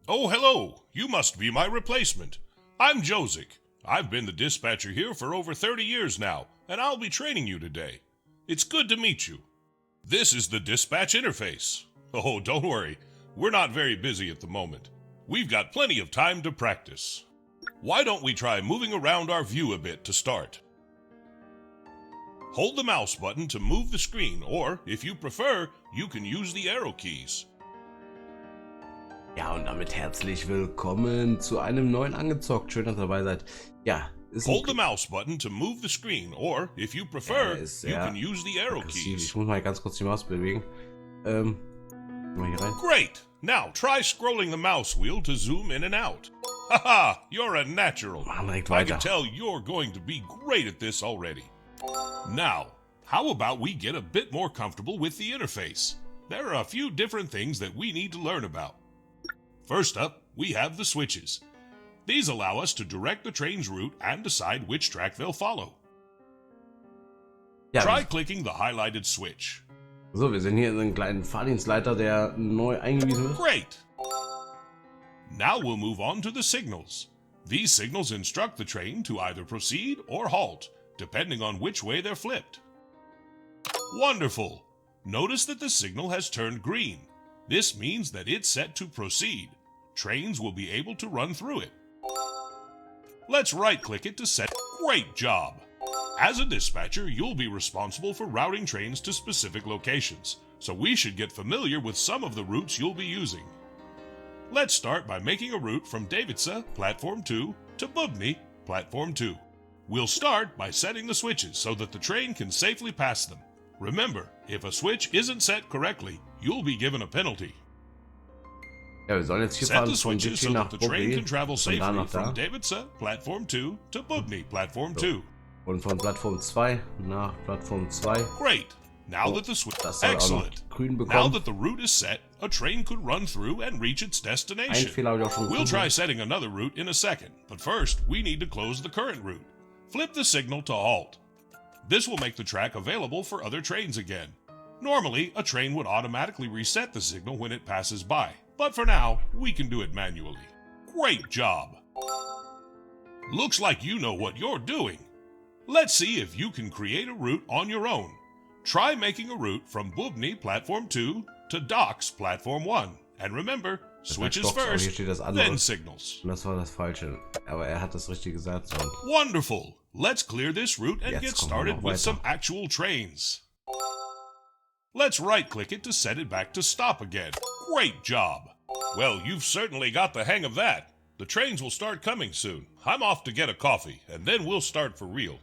Oh, hello. You must be my replacement. I'm Jozic. I've been the dispatcher here for over 30 years now, and I'll be training you today. It's good to meet you. This is the dispatch interface. Oh, don't worry. We're not very busy at the moment. We've got plenty of time to practice. Why don't we try moving around our view a bit to start? Hold the mouse button to move the screen, or, if you prefer, you can use the arrow keys. Ja, und damit herzlich willkommen zu einem neuen Angezockt. Schön, dass ihr dabei seid. Ja, ist Hold the mouse button to move the screen, or, if you prefer, you can use the arrow keys. Ich muss mal ganz kurz die Maus bewegen. Mal hier rein. Great! Now try scrolling the mouse wheel to zoom in and out. Haha, you're a natural. Machen direkt I weiter. can tell you're going to be great at this already. Now, how about we get a bit more comfortable with the interface? There are a few different things that we need to learn about. First up, we have the switches. These allow us to direct the train's route and decide which track they'll follow. Ja, Try clicking the highlighted switch. so, wir sehen hier einen kleinen Fahrdienstleiter, der neu eingewiesen wird. Great! Now we'll move on to the signals. These signals instruct the train to either proceed or halt, depending on which way they're flipped. Wonderful! Notice that the signal has turned green. This means that it's set to proceed. Trains will be able to run through it. Let's right-click it to set. Great job! As a dispatcher, you'll be responsible for routing trains to specific locations, so we should get familiar with some of the routes you'll be using. Let's start by making a route from Davica, Platform 2, to Bubny, Platform 2. We'll start by setting the switches so that the train can safely pass them. Remember, if a switch isn't set correctly, you'll be given a penalty. Ja, wir sollen jetzt hier Set fahren the von switches Ditchi so nach that the train can Bobby, travel von da safely nach da. from Davica, Platform 2, to Bubny, Platform 2. Und von Plattform 2 nach Plattform 2. Great. Now Oh, that the switch... das soll auch noch Excellent. grün Now bekommen. that the route is set, a train could run through and reach its Ein destination. Fehler habe ich auch schon We'll gefunden. try setting another route in a second, but first, we need to close the current route. Flip the signal to halt. This will make the track available for other trains again. Normally, a train would automatically reset the signal when it passes by, but for now, we can do it manually. Great job! Looks like you know what you're doing. Let's see if you can create a route on your own. Try making a route from Bubny Platform 2 to Docks Platform 1. And remember, switches Docks, aber hier first, steht das andere. then signals. Und das war das Falsche. Aber er hat das Richtige gesagt. So. Wonderful! Let's clear this route and Jetzt get kommen wir started noch with weiter. some actual trains. Let's right-click it to set it back to stop again. Great job! Well, you've certainly got the hang of that. The trains will start coming soon. I'm off to get a coffee, and then we'll start for real.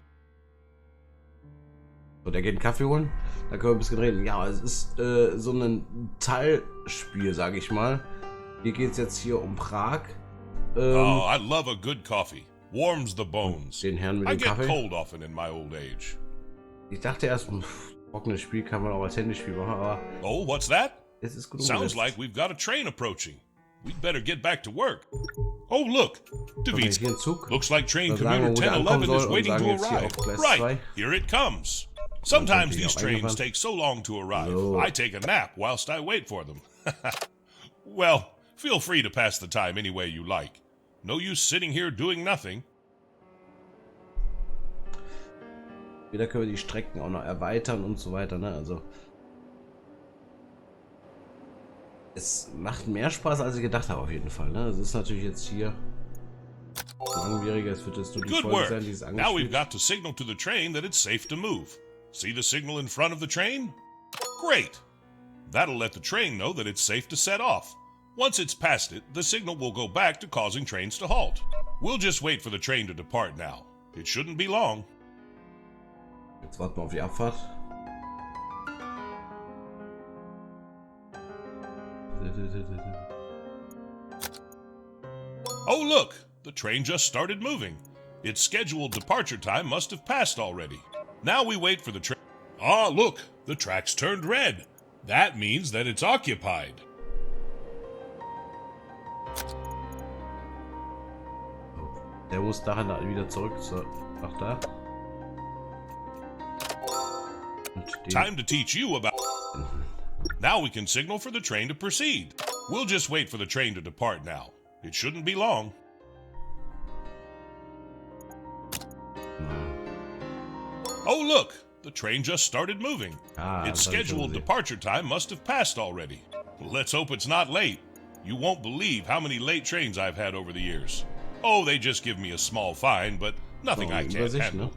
So, der geht einen Kaffee holen. Da können wir ein bisschen reden. Ja, es ist so ein Teilspiel, sage ich mal. Hier geht es jetzt hier um Prag. Oh, I love a good coffee. Warms the bones. Den Herrn mit I dem get Kaffee. cold often in my old age. Ich dachte erst, trockenes Spiel kann man auch als Handyspiel machen, aber Oh, what's that? es ist gut Sounds umgesetzt. like we've got a train approaching. We'd better get back to work. Oh, look! Okay, Davica. hier ein Zug. Looks like train Dann sagen wir, commuter wo der ankommen 1011 soll is und waiting sagen to jetzt hier arrive. auf Gleis Right, 2. here it comes. Sometimes hier these auch trains eingefahren. take so long to arrive, So. I take a nap whilst I wait for them. Well, feel free to pass the time any way you like. No use sitting here doing nothing. Wieder können wir die Strecken auch noch erweitern und so weiter, ne? Also es macht mehr Spaß, als ich gedacht habe, auf jeden Fall, ne? Es ist natürlich jetzt hier langwieriger, es wird jetzt nur die Good Folge work. sein, die ist Now we've angespielt. got to signal to the train that it's safe to move. See the signal in front of the train? Great. That'll let the train know that it's safe to set off. Once it's past it, the signal will go back to causing trains to halt. We'll just wait for the train to depart now. It shouldn't be long. Jetzt warten wir auf die Abfahrt. Oh, look! The train just started moving. Its scheduled departure time must have passed already. Now we wait for the train. Ah, look! The track's turned red. That means that it's occupied. Der muss dahin wieder zurück nach da. Und den Time to teach you about... Now we can signal for the train to proceed. We'll just wait for the train to depart now. It shouldn't be long. Oh, look! The train just started moving. Its scheduled departure time must have passed already. Let's hope it's not late. You won't believe how many late trains I've had over the years. Oh, they just give me a small fine, but nothing I can't handle.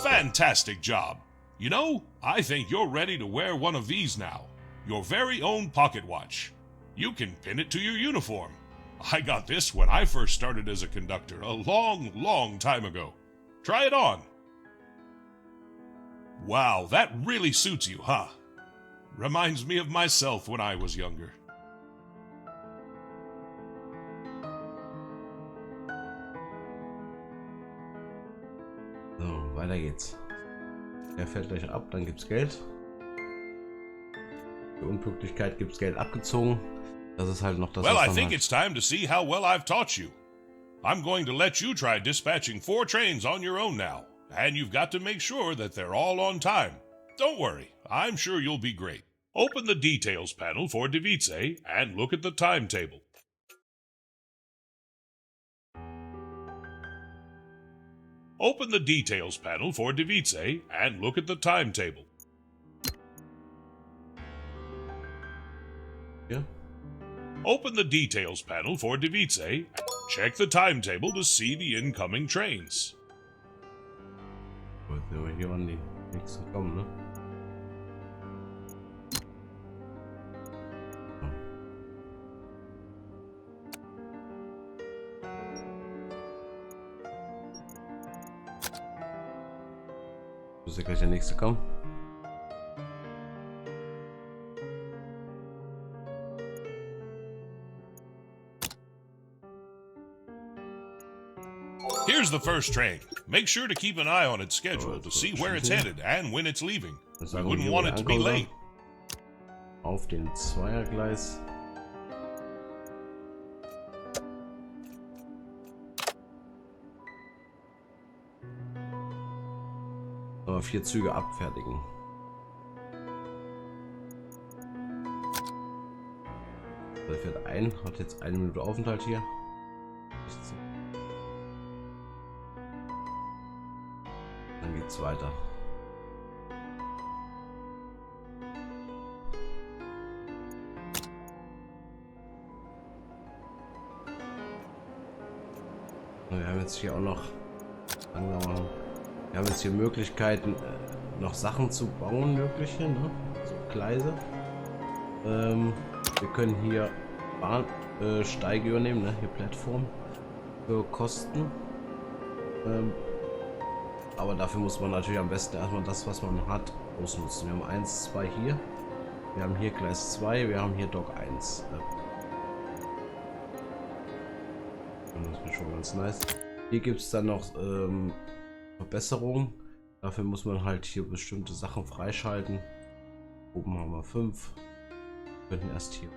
Fantastic job. You know, I think you're ready to wear one of these now. Your very own pocket watch. You can pin it to your uniform. I got this when I first started as a conductor a long, long time ago. Try it on. Wow, that really suits you, huh? Reminds me of myself when I was younger. So, weiter geht's. Er fährt gleich ab, dann gibt's Geld. Für Unpünktlichkeit gibt's Geld abgezogen. Das ist halt noch das, Well, was I man think hat. it's time to see how well I've taught you. I'm going to let you try dispatching 4 trains on your own now, and you've got to make sure that they're all on time. Don't worry, I'm sure you'll be great. Open the details panel for Divice and look at the timetable. Open the details panel for Divice and look at the timetable. Ja. Open the details panel for Divice. Check the timetable to see the incoming trains. Gut, aber hier waren die nächsten kommen, ne? Muss ja gleich der nächste kommen. Here's the first train. Make sure to keep an eye on its schedule to see where it's headed and when it's leaving. We wouldn't want it to be late. Auf den Zweiergleis. Aber 4 Züge abfertigen. Da fährt ein, hat jetzt 1 Minute Aufenthalt hier. Dann geht's weiter. Wir haben jetzt hier auch noch, wir haben jetzt hier Möglichkeiten, noch Sachen zu bauen, mögliche, ne? So Gleise. Wir können hier Bahnsteige übernehmen, ne? Hier Plattform für Kosten. Aber dafür muss man natürlich am besten erstmal das, was man hat, ausnutzen. Wir haben 1, 2 hier. Wir haben hier Gleis 2, wir haben hier Dock 1. Das ist schon ganz nice. Hier gibt es dann noch Verbesserungen. Dafür muss man halt hier bestimmte Sachen freischalten. Oben haben wir 5. Wir könnten erst hier.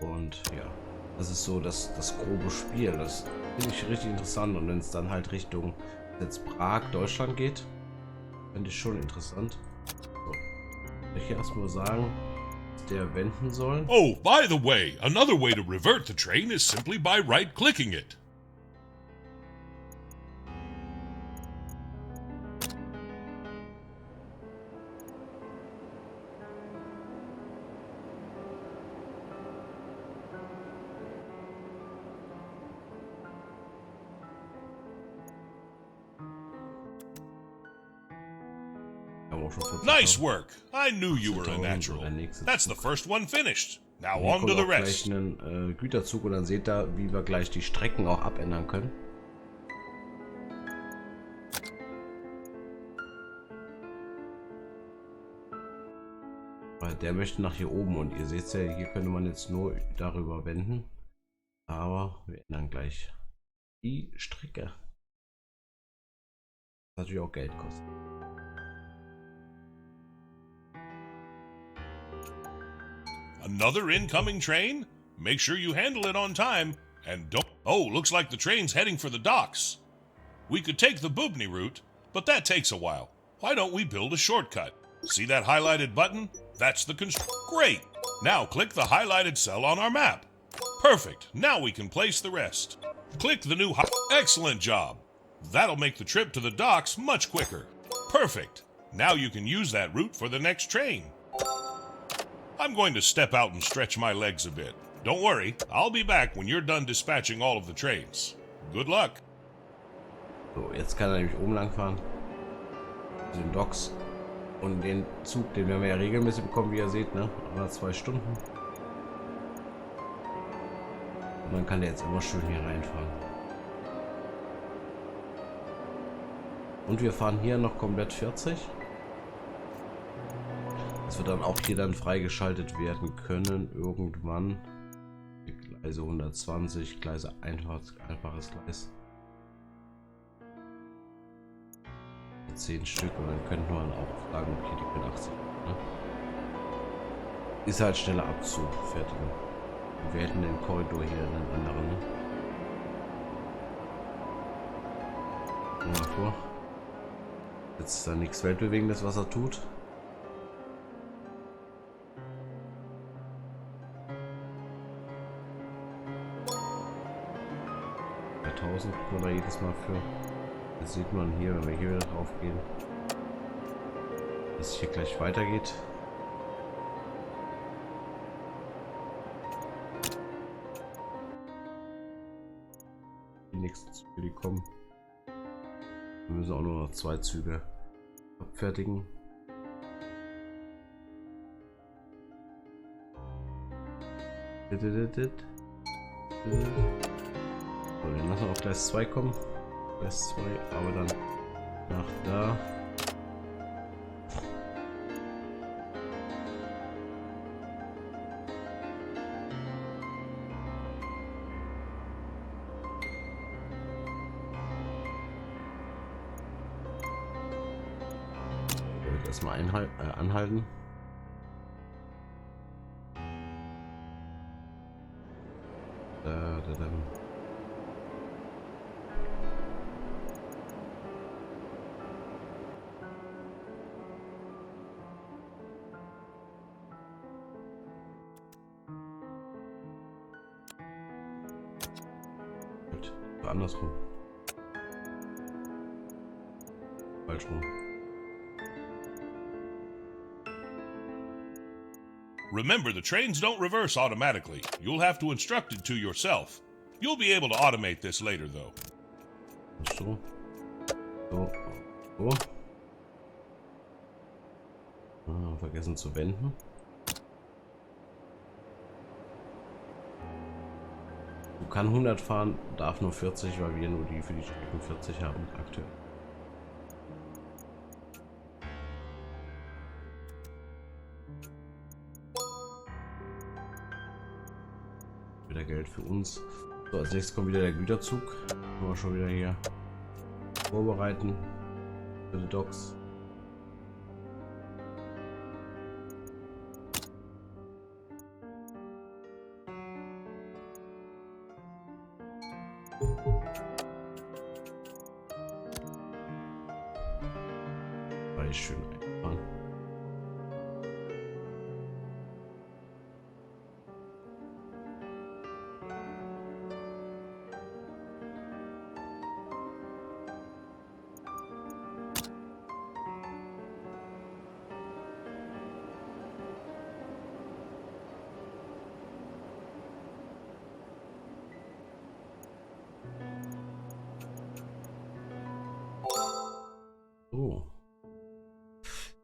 Und ja, das ist so das grobe Spiel. Das finde ich richtig interessant. Und wenn es dann halt Richtung jetzt Prag, Deutschland geht, finde ich schon interessant. So. Soll ich hier erstmal sagen, der wenden soll. Oh, by the way, another way to revert the train is simply by right-clicking it. Nice work! I knew you were a natural. That's the first one finished. Now on to the rest. Gleich einen Güterzug und dann seht ihr, wie wir gleich die Strecken auch abändern können. Weil der möchte nach hier oben und ihr seht ja, hier könnte man jetzt nur darüber wenden. Aber wir ändern gleich die Strecke. Das natürlich auch Geld kostet. Another incoming train? Make sure you handle it on time and don't... Oh, looks like the train's heading for the docks. We could take the Bubny route, but that takes a while. Why don't we build a shortcut? See that highlighted button? That's the Great! Now click the highlighted cell on our map. Perfect. Now we can place the rest. Click the new Excellent job. That'll make the trip to the docks much quicker. Perfect. Now you can use that route for the next train. I'm going to step out and stretch my legs a bit. Don't worry, I'll be back when you're done dispatching all of the trains. Good luck. So, jetzt kann er nämlich oben lang fahren. Zu den Docks. Und den Zug, den werden wir ja regelmäßig bekommen, wie ihr seht, ne? Alle 2 Stunden. Und dann kann der jetzt immer schön hier reinfahren. Und wir fahren hier noch komplett 40. Das wird dann auch hier dann freigeschaltet werden können irgendwann. Die Gleise 120, Gleise einfaches Gleis. 10 Stück und dann könnte man auch sagen, okay, die können 80. Ne? Ist halt schneller abzufertigen. Wir hätten den Korridor hier in den anderen. Ne? Mal vor. Jetzt ist da nichts Weltbewegendes, was er tut. Bei 1000 kommt er jedes Mal für. Das sieht man hier, wenn wir hier wieder drauf gehen, dass es hier gleich weitergeht. Die nächsten Züge, die kommen. Wir müssen auch nur noch 2 Züge abfertigen. So, dann lassen wir auch Gleis 2 kommen. Gleis 2, aber dann nach da. Erstmal anhalten. Da. Gut, andersrum. Falsch rum. Remember, the trains don't reverse automatically. You'll have to instruct it to yourself. You'll be able to automate this later, though. So. Ah, vergessen zu wenden. Du kannst 100 fahren, darf nur 40, weil wir nur die für die Strecken 40 haben aktuell. Geld für uns. So, als nächstes kommt wieder der Güterzug. Können wir schon wieder hier vorbereiten für die Docks. War ich schön einfahren.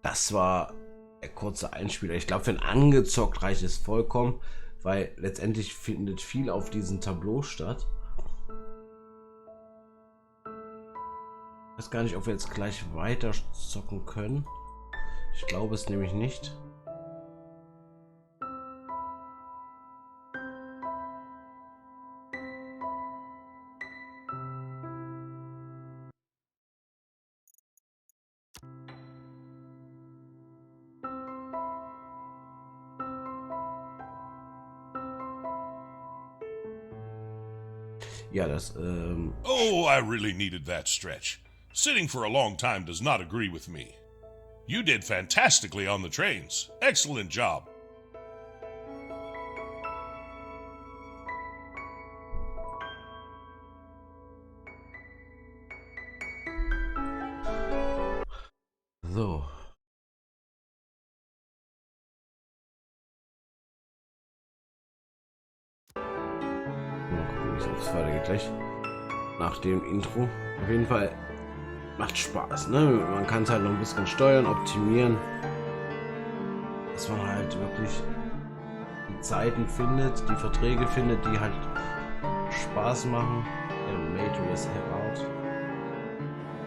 Das war der kurze Einspieler. Ich glaube, für ein angezockt reicht es vollkommen, weil letztendlich findet viel auf diesem Tableau statt. Ich weiß gar nicht, ob wir jetzt gleich weiter zocken können. Ich glaube es nämlich nicht. Ja, das, Oh, I really needed that stretch. Sitting for a long time does not agree with me. You did fantastically on the trains. Excellent job. So. Mal gucken, wie es weitergeht gleich. Nach dem Intro. Auf jeden Fall macht Spaß, ne? Man kann es halt noch ein bisschen steuern, optimieren. Dass man halt wirklich die Zeiten findet, die Verträge findet, die halt Spaß machen.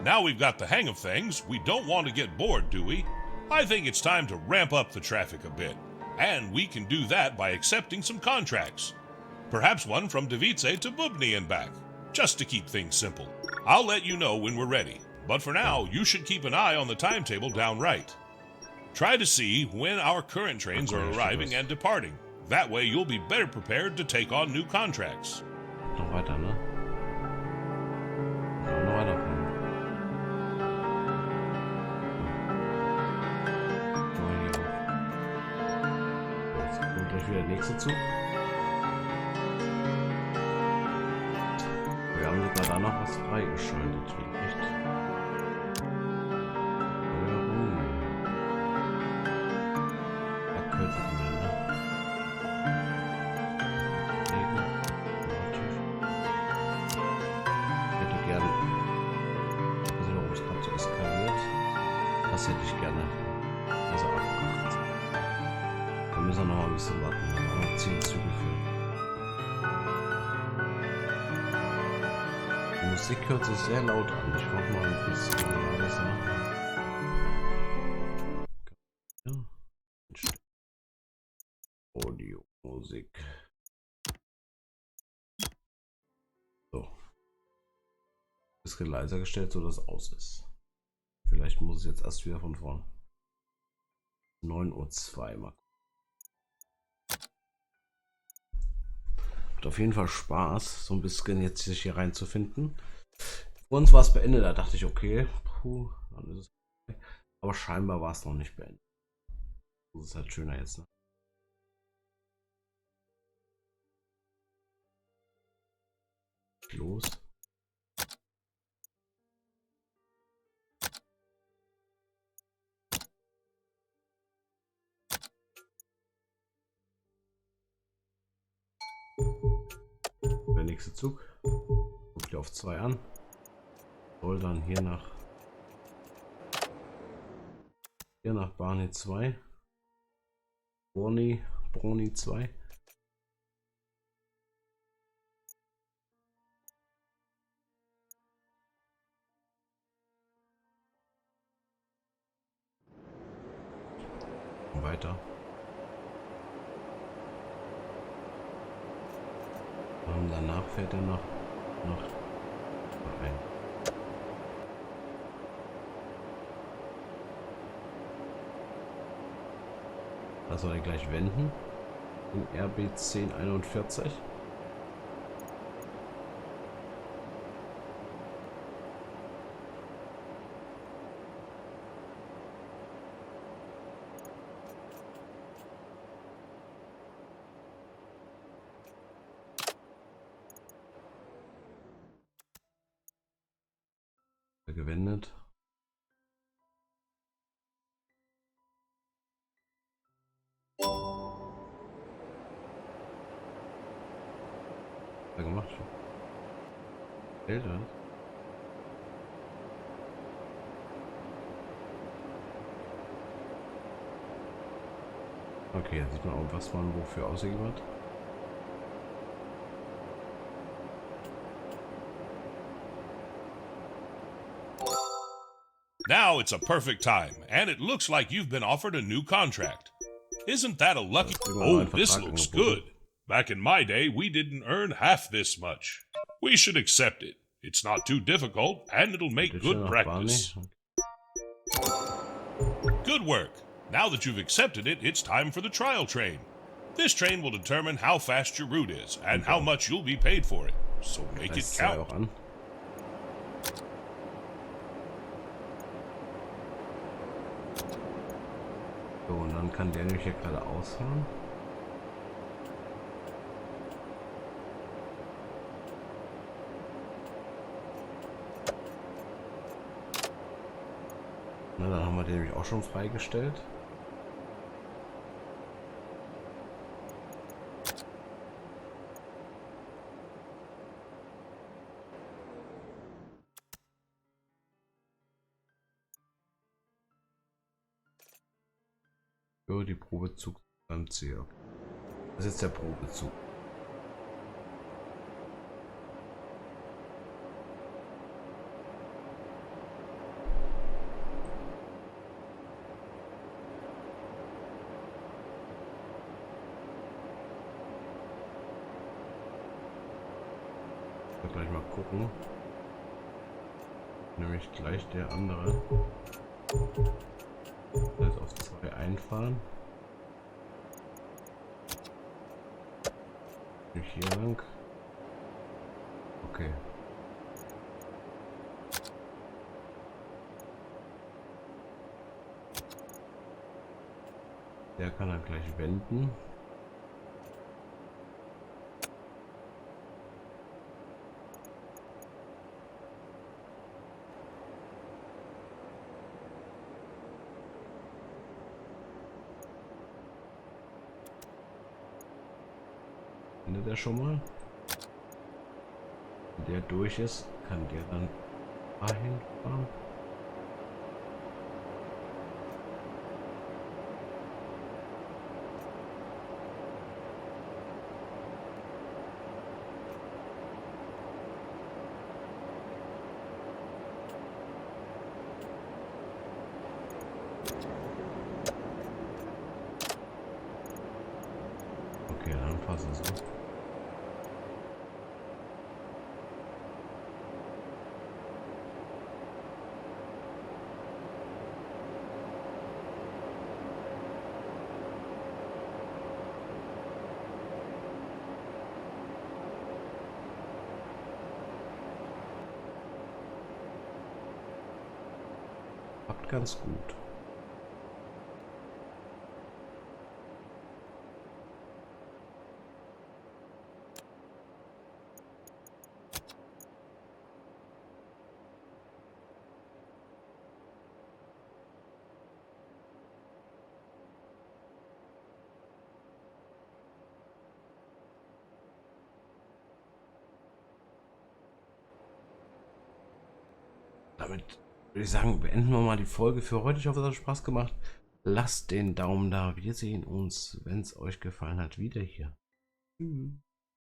Now we've got the hang of things, we don't want to get bored, do we? I think it's time to ramp up the traffic a bit. And we can do that by accepting some contracts. Perhaps one from Davice to Bubny and back, just to keep things simple. I'll let you know when we're ready, but for now, you should keep an eye on the timetable down right. Try to see when our current trains are arriving and departing. That way you'll be better prepared to take on new contracts. Noch weiter, ne? Noch weiter. Jetzt kommt gleich wieder der nächste Zug. Wir haben sogar da noch was freigeschaltet. Echt. Da könnten wir, ne? Das hätte ich gerne. Also abgemacht. Da müssen wir noch mal ein bisschen warten. Wir haben noch 10 Züge für. Die Musik hört sich sehr laut an. Ich mach mal ein bisschen leiser. Ja. Audio, Musik. So. Bisschen leiser gestellt, so dass es aus ist. Vielleicht muss es jetzt erst wieder von vorne. 9:02 Uhr. Hat auf jeden Fall Spaß, so ein bisschen jetzt sich hier reinzufinden. Für uns war es beendet, da dachte ich, okay, puh, dann ist es okay. Aber scheinbar war es noch nicht beendet. Das ist halt schöner jetzt, ne? Los. Der nächste Zug. Guckt ihr auf 2 an. Soll dann hier nach Barney 2. Brony 2. Und weiter. Und danach fährt er noch rein. Da soll er gleich wenden. In RB 1041. Gewendet. Was gemacht? Eltern. Okay, jetzt sieht man auch, was man wofür ausgegeben hat. Now it's a perfect time, and it looks like you've been offered a new contract. Isn't that a lucky... Oh, this looks good. Back in my day, we didn't earn half this much. We should accept it. It's not too difficult, and it'll make good practice. Good work. Now that you've accepted it, it's time for the trial train. This train will determine how fast your route is, and how much you'll be paid for it. So make it count. und dann kann der nämlich hier gerade ausfahren. Na, dann haben wir den nämlich auch schon freigestellt. So, die Probezug beim C. Das ist jetzt der Probezug. Ich werde gleich mal gucken. Nämlich gleich der andere. Jetzt auf 2 einfahren. Nicht hier lang. Okay. Der kann dann gleich wenden. Findet er schon mal? Wenn der durch ist, kann der dann dahin fahren. Okay, dann passen sie. Klappt ganz gut. Damit würde ich sagen, beenden wir mal die Folge für heute. Ich hoffe, es hat Spaß gemacht. Lasst den Daumen da. Wir sehen uns, wenn es euch gefallen hat, wieder hier. Tschüss.